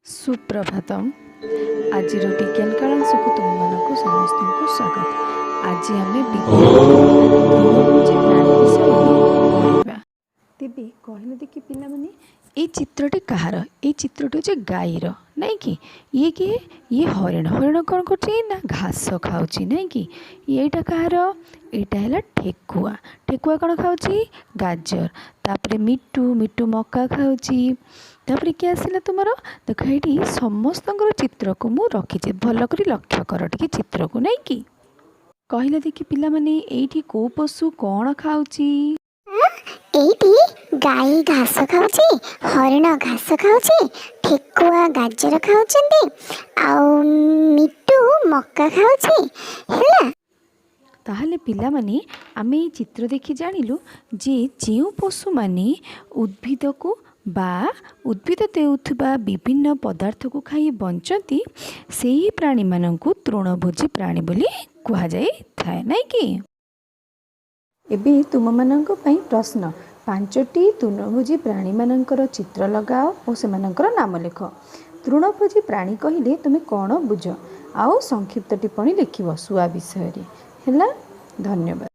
सुप्रभातम। आज विज्ञान कालांशକୁ तुमମାନଙ୍କୁ ସମସ୍ତଙ୍କୁ ସ୍ୱାଗତ। आज आमे तृणभोजी प्राणी विषय पढ़िबा। तेबे कहले देखि पिला माने ए चित्रटी कहार? ए चित्रटी जे गाईर नहीं कि ये किए? ये हरिण। हरिण कौन करछि ना घास खाउछि नहीं कि? एटा कहार? एटा हैला ठेकुआ। ठेकुआ कौन खाउछि? गाजर। तापरे मिट्टू। मिट्टू मक्का खाउछि। तापर किए आसिला तुमर? देख ये समस्त चित्र को मु रखी भल कर लक्ष्य कर टे चित्र को नहीं कि कहले देखि पिला माने एठी को पशु कौन खाउछि? एटी गाई घास खाउछि, हरिण घास खाउछि, ठेकुआ गाजर खाउछन्ती, आउ मिट्टू मक्का खाउछि हैला। ताहले पिला माने आमे ये चित्र देखि जानिलु जे जेउ पशु माने उद्भिद को बा उद्भिद देउथबा विभिन्न पदार्थ को खाई बंचती से ही प्राणी माननकु तृणभोजी प्राणी बोली कुहा जाई थाए नहीं कि? एबे तुम माननक पई प्रश्न 5टी तृणभोजी प्राणी माननकर चित्र लगाओ और सेमानकर नाम लिख। तृणभोजी प्राणी कहिले तुमे कौन बुझ? आओ संक्षिप्त टिप्पणी लिखिबो सुआ विषय रे। हैला। धन्यवाद।